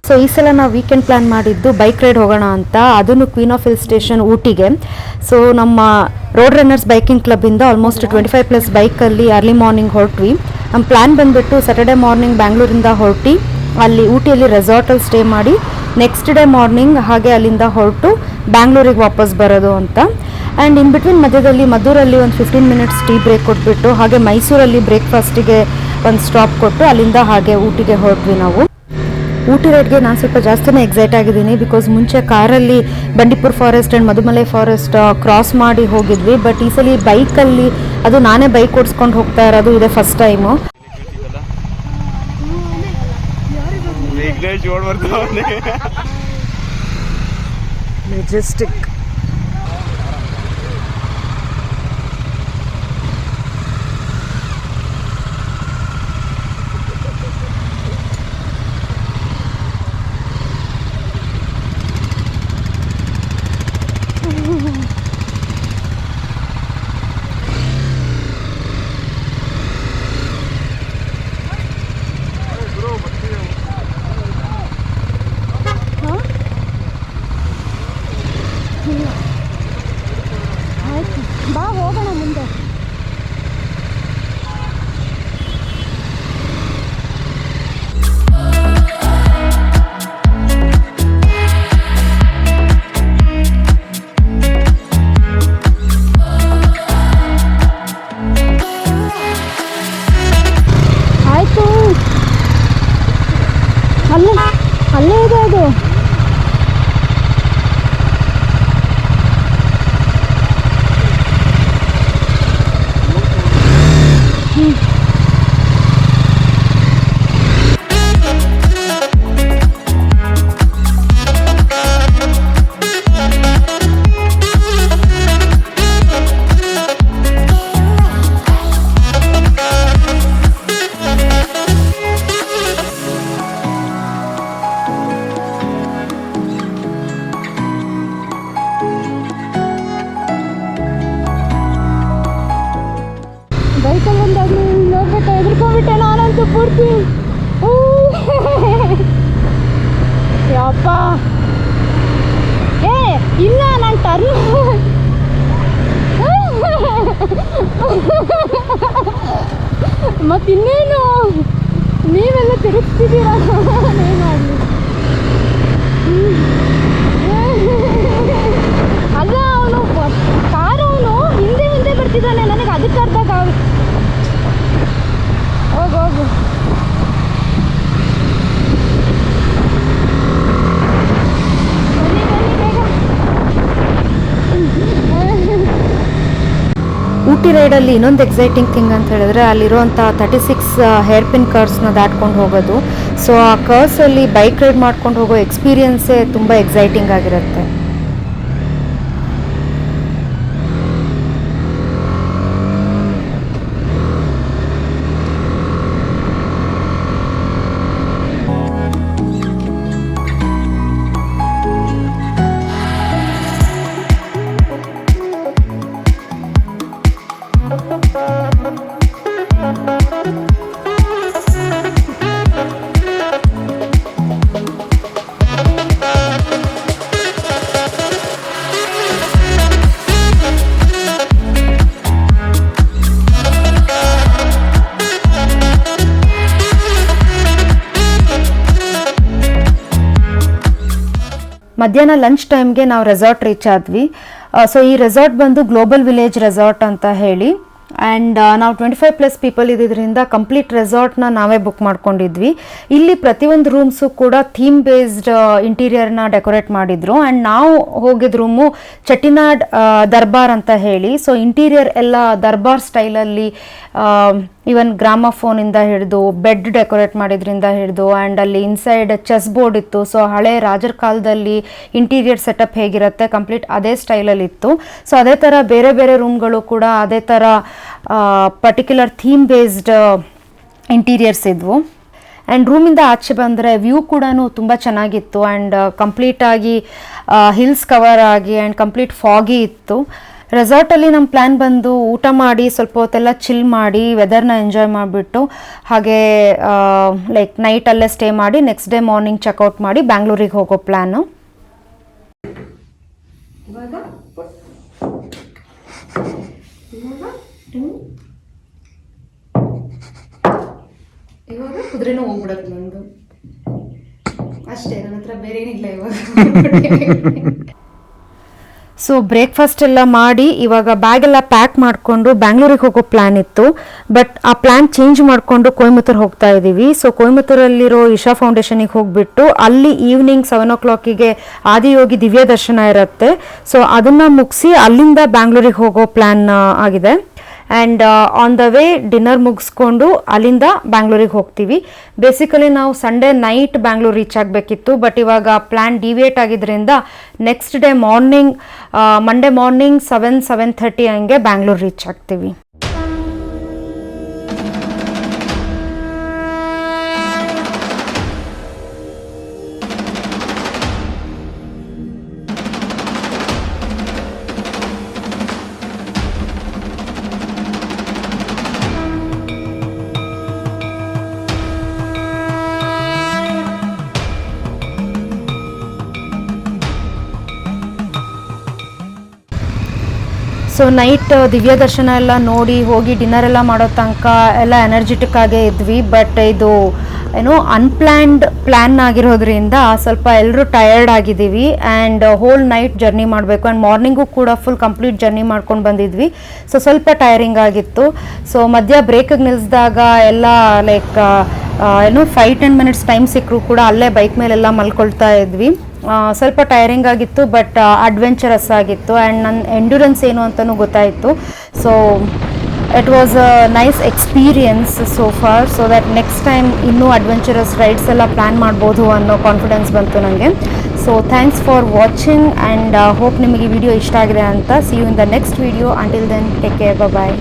So ಈ ಸಲ ನಾವು ವೀಕೆಂಡ್ ಪ್ಲ್ಯಾನ್ ಮಾಡಿದ್ದು ಬೈಕ್ ರೈಡ್ ಹೋಗೋಣ ಅಂತ, ಅದನ್ನು ಕ್ವೀನ್ ಆಫ್ ಹಿಲ್ ಸ್ಟೇಷನ್ ಊಟಿಗೆ. ಸೊ ನಮ್ಮ ರೋಡ್ ರನ್ನರ್ಸ್ ಬೈಕಿಂಗ್ ಕ್ಲಬ್ಬಿಂದ ಆಲ್ಮೋಸ್ಟ್ 25+ ಬೈಕಲ್ಲಿ ಅರ್ಲಿ ಮಾರ್ನಿಂಗ್ ಹೊರಟ್ವಿ. ನಮ್ಮ ಪ್ಲ್ಯಾನ್ ಬಂದುಬಿಟ್ಟು ಸ್ಯಾಟರ್ಡೆ ಮಾರ್ನಿಂಗ್ ಬ್ಯಾಂಗ್ಳೂರಿಂದ ಹೊರಟಿ ಅಲ್ಲಿ ಊಟಿಯಲ್ಲಿ ರೆಸಾರ್ಟಲ್ಲಿ ಸ್ಟೇ ಮಾಡಿ ನೆಕ್ಸ್ಟ್ ಡೇ ಮಾರ್ನಿಂಗ್ ಹಾಗೆ ಅಲ್ಲಿಂದ ಹೊರಟು ಬ್ಯಾಂಗ್ಳೂರಿಗೆ ವಾಪಸ್ ಬರೋದು ಅಂತ. ಆ್ಯಂಡ್ ಇನ್ ಬಿಟ್ವೀನ್ ಮಧ್ಯದಲ್ಲಿ ಮದ್ದೂರಲ್ಲಿ ಒಂದು 15 ಮಿನಿಟ್ಸ್ ಟೀ ಬ್ರೇಕ್ ಕೊಟ್ಬಿಟ್ಟು ಹಾಗೆ ಮೈಸೂರಲ್ಲಿ ಬ್ರೇಕ್ಫಾಸ್ಟಿಗೆ ಒಂದು ಸ್ಟಾಪ್ ಕೊಟ್ಟು ಅಲ್ಲಿಂದ ಹಾಗೆ ಊಟಿಗೆ ಹೊರಟ್ವಿ ನಾವು. ಊಟಿ ರೈಡ್ಗೆ ನಾನು ಸ್ವಲ್ಪ ಜಾಸ್ತಿನೇ ಎಕ್ಸೈಟ್ ಆಗಿದ್ದೀನಿ, ಬಿಕಾಸ್ ಮುಂಚೆ ಕಾರಲ್ಲಿ Bandipur forest and Mudumalai forest cross ಮಾಡಿ ಹೋಗಿದ್ವಿ. ಬಟ್ ಈ ಸಲ ಬೈಕಲ್ಲಿ, ಅದು ನಾನೇ ಬೈಕ್ ಓಡಿಸ್ಕೊಂಡು ಹೋಗ್ತಾ ಇರೋದು ಇದೆ ಫಸ್ಟ್ ಟೈಮು. ಮೆಜೆಸ್ಟಿಕ್ ಬಾ ಹೋಗೋಣ ಮುಂದೆ. ಆಯ್ತು, ಅಲ್ಲೇ ಇದೆ ಅದು. ಬೈಕಲ್ಲಿ ಬಂದಾಗಲೂ ನೋಡ್ಬಿಟ್ಟು ಎದುರ್ಕೊಂಡ್ಬಿಟ್ಟೆ ನಾನಂತೂ ಪೂರ್ತಿ. ಯಪ್ಪ, ಇಲ್ಲ ನಾನು ಟರ್ನ್ ಮತ್ತಿನ್ನೇನು ನೀವೆಲ್ಲ ತಿರುಗಿಸ್ತಿದ್ದೀರ ಏನಾಗಲಿ. ಅಲ್ಲ, ಅವನು ಕಾರವನು ಹಿಂದೆ ಬರ್ತಿದ್ದಾನೆ, ನನಗೆ ಅದಕ್ಕೆ ಅರ್ಥ ಆಗುತ್ತೆ. ಹೋಗು ಊಟಿ ರೈಡಲ್ಲಿ ಇನ್ನೊಂದು ಎಕ್ಸೈಟಿಂಗ್ ಥಿಂಗ್ ಅಂತ ಹೇಳಿದ್ರೆ ಅಲ್ಲಿರುವಂಥ 36 ಹೇರ್ ಪಿನ್ ಕರ್ವ್ಸ್ನ ದಾಟ್ಕೊಂಡು ಹೋಗೋದು. ಸೊ ಆ ಕರ್ವ್ಸಲ್ಲಿ ಬೈಕ್ ರೈಡ್ ಮಾಡ್ಕೊಂಡು ಹೋಗೋ ಎಕ್ಸ್ಪೀರಿಯನ್ಸೇ ತುಂಬ ಎಕ್ಸೈಟಿಂಗ್ ಆಗಿರುತ್ತೆ. ಮಧ್ಯಾಹ್ನ ಲಂಚ್ ಟೈಮ್ಗೆ ನಾವು ರೆಸಾರ್ಟ್ ರೀಚ್ ಆದ್ವಿ. ಸೊ ಈ ರೆಸಾರ್ಟ್ ಬಂದು ಗ್ಲೋಬಲ್ ವಿಲೇಜ್ ರೆಸಾರ್ಟ್ ಅಂತ ಹೇಳಿ, ಆ್ಯಂಡ್ ನಾವು 25+ ಪೀಪಲ್ ಇದ್ದಿದ್ದರಿಂದ ಕಂಪ್ಲೀಟ್ ರೆಸಾರ್ಟ್ನ ನಾವೇ ಬುಕ್ ಮಾಡ್ಕೊಂಡಿದ್ವಿ. ಇಲ್ಲಿ ಪ್ರತಿಯೊಂದು ರೂಮ್ಸು ಕೂಡ ಥೀಮ್ ಬೇಸ್ಡ್ ಇಂಟೀರಿಯರ್ನ ಡೆಕೋರೇಟ್ ಮಾಡಿದ್ರು. ಆ್ಯಂಡ್ ನಾವು ಹೋಗಿದ್ದ ರೂಮು ಚೆಟ್ಟಿನಾಡ್ ದರ್ಬಾರ್ ಅಂತ ಹೇಳಿ. ಸೊ ಇಂಟೀರಿಯರ್ ಎಲ್ಲ ದರ್ಬಾರ್ ಸ್ಟೈಲಲ್ಲಿ, ಈವನ್ ಗ್ರಾಮಫೋನಿಂದ ಹಿಡಿದು ಬೆಡ್ ಡೆಕೋರೇಟ್ ಮಾಡಿದ್ರಿಂದ ಹಿಡಿದು, ಆ್ಯಂಡ್ ಅಲ್ಲಿ ಇನ್ಸೈಡ್ ಚೆಸ್ ಬೋರ್ಡ್ ಇತ್ತು. ಸೊ ಹಳೆ ರಾಜರ ಕಾಲದಲ್ಲಿ ಇಂಟೀರಿಯರ್ ಸೆಟಪ್ ಹೇಗಿರುತ್ತೆ ಕಂಪ್ಲೀಟ್ ಅದೇ ಸ್ಟೈಲಲ್ಲಿ ಇತ್ತು. ಸೊ ಅದೇ ಥರ ಬೇರೆ ಬೇರೆ ರೂಮ್ಗಳು ಕೂಡ ಅದೇ ಥರ ಪರ್ಟಿಕ್ಯುಲರ್ ಥೀಮ್ ಬೇಸ್ಡ್ ಇಂಟೀರಿಯರ್ಸ್ ಇದ್ವು. ಆ್ಯಂಡ್ ರೂಮಿಂದ ಆಚೆ ಬಂದರೆ ವ್ಯೂ ಕೂಡ ತುಂಬ ಚೆನ್ನಾಗಿತ್ತು. ಆ್ಯಂಡ್ ಕಂಪ್ಲೀಟಾಗಿ ಹಿಲ್ಸ್ ಕವರ್ ಆಗಿ ಆ್ಯಂಡ್ ಕಂಪ್ಲೀಟ್ ಫಾಗಿ ಇತ್ತು. ರೆಸಾರ್ಟಲ್ಲಿ ನಮ್ಮ ಪ್ಲ್ಯಾನ್ ಬಂದು ಊಟ ಮಾಡಿ ಸ್ವಲ್ಪ ಹೊತ್ತೆಲ್ಲ ಚಿಲ್ ಮಾಡಿ ವೆದರ್ನ ಎಂಜಾಯ್ ಮಾಡಿಬಿಟ್ಟು ಹಾಗೆ ಲೈಕ್ ನೈಟಲ್ಲೇ ಸ್ಟೇ ಮಾಡಿ ನೆಕ್ಸ್ಟ್ ಡೇ ಮಾರ್ನಿಂಗ್ ಚೆಕ್ಔಟ್ ಮಾಡಿ ಬ್ಯಾಂಗ್ಳೂರಿಗೆ ಹೋಗೋ ಪ್ಲ್ಯಾನು. ಇವಾಗ ಕುದುರೆನೂ ಹೋಗ್ಬಿಡೋದು ನಂದು ಅಷ್ಟೇ, ನನ್ನ ಹತ್ರ ಬೇರೆ ಏನಿಲ್ಲ ಇವಾಗ. ಸೊ ಬ್ರೇಕ್ಫಾಸ್ಟ್ ಎಲ್ಲ ಮಾಡಿ ಇವಾಗ ಬ್ಯಾಗೆಲ್ಲ ಪ್ಯಾಕ್ ಮಾಡಿಕೊಂಡು ಬ್ಯಾಂಗ್ಳೂರಿಗೆ ಹೋಗೋ ಪ್ಲ್ಯಾನ್ ಇತ್ತು. ಬಟ್ ಆ ಪ್ಲ್ಯಾನ್ ಚೇಂಜ್ ಮಾಡಿಕೊಂಡು ಕೊಯಂಬತ್ತೂರು ಹೋಗ್ತಾ ಇದ್ದೀವಿ. ಸೊ ಕೊಯಂಬತ್ತೂರಲ್ಲಿರೋ ಇಶಾ ಫೌಂಡೇಶನಿಗೆ ಹೋಗಿಬಿಟ್ಟು ಅಲ್ಲಿ ಈವ್ನಿಂಗ್ 7 ಆದಿಯೋಗಿ ದಿವ್ಯ ದರ್ಶನ ಇರುತ್ತೆ. ಸೊ ಅದನ್ನು ಮುಗಿಸಿ ಅಲ್ಲಿಂದ ಬ್ಯಾಂಗ್ಳೂರಿಗೆ ಹೋಗೋ ಪ್ಲ್ಯಾನ್ ಆಗಿದೆ. And on the way dinner ಮುಗಿಸ್ಕೊಂಡು ಅಲ್ಲಿಂದ ಬ್ಯಾಂಗ್ಳೂರಿಗೆ ಹೋಗ್ತೀವಿ. ಬೇಸಿಕಲಿ ನಾವು ಸಂಡೇ ನೈಟ್ ಬ್ಯಾಂಗ್ಳೂರು ರೀಚ್ ಆಗಬೇಕಿತ್ತು, ಬಟ್ ಇವಾಗ ಪ್ಲ್ಯಾನ್ ಡಿವಿಯೇಟ್ ಆಗಿದ್ದರಿಂದ next day morning Monday morning 7:30 ಹಂಗೆ ಬ್ಯಾಂಗ್ಳೂರು ರೀಚ್ ಆಗ್ತೀವಿ. ಸೊ ನೈಟ್ ದಿವ್ಯ ದರ್ಶನ ಎಲ್ಲ ನೋಡಿ ಹೋಗಿ ಡಿನ್ನರ್ ಎಲ್ಲ ಮಾಡೋ ತನಕ ಎಲ್ಲ ಎನರ್ಜೆಟಿಕ್ ಆಗೇ ಇದ್ವಿ. ಬಟ್ ಇದು ಏನೋ ಅನ್ಪ್ಲ್ಯಾನ್ಡ್ ಪ್ಲ್ಯಾನ್ ಆಗಿರೋದ್ರಿಂದ ಸ್ವಲ್ಪ ಎಲ್ಲರೂ ಟಯರ್ಡ್ ಆಗಿದ್ದೀವಿ. ಆ್ಯಂಡ್ ಹೋಲ್ ನೈಟ್ ಜರ್ನಿ ಮಾಡಬೇಕು ಆ್ಯಂಡ್ ಮಾರ್ನಿಂಗು ಕೂಡ ಫುಲ್ ಕಂಪ್ಲೀಟ್ ಜರ್ನಿ ಮಾಡ್ಕೊಂಡು ಬಂದಿದ್ವಿ. ಸೊ ಸ್ವಲ್ಪ ಟಯರಿಂಗ್ ಆಗಿತ್ತು. ಸೊ ಮಧ್ಯ ಬ್ರೇಕಿಗೆ ನಿಲ್ಲಿಸಿದಾಗ ಎಲ್ಲ ಲೈಕ್ ಏನೋ 5-10 ಮಿನಿಟ್ಸ್ ಟೈಮ್ ಸಿಕ್ಕರೂ ಕೂಡ ಅಲ್ಲೇ ಬೈಕ್ ಮೇಲೆಲ್ಲ ಮಲ್ಕೊಳ್ತಾ ಇದ್ವಿ. ಸ್ವಲ್ಪ ಟೈರಿಂಗ್ ಆಗಿತ್ತು, ಬಟ್ ಅಡ್ವೆಂಚರಸ್ ಆಗಿತ್ತು ಆ್ಯಂಡ್ ನನ್ನ ಎಂಡ್ಯೂರೆನ್ಸ್ ಏನು ಅಂತಲೂ ಗೊತ್ತಾಯಿತು. So it was a nice experience so far. So that next time ಇನ್ನೂ ಅಡ್ವೆಂಚರಸ್ ರೈಡ್ಸ್ ಎಲ್ಲ ಪ್ಲ್ಯಾನ್ ಮಾಡ್ಬೋದು ಅನ್ನೋ ಕಾನ್ಫಿಡೆನ್ಸ್ ಬಂತು ನನಗೆ. So thanks for watching and hope ನಿಮಗೆ ಈ ವಿಡಿಯೋ ಇಷ್ಟ ಆಗಿದೆ ಅಂತ. See you in the next video. Until then take care, bye.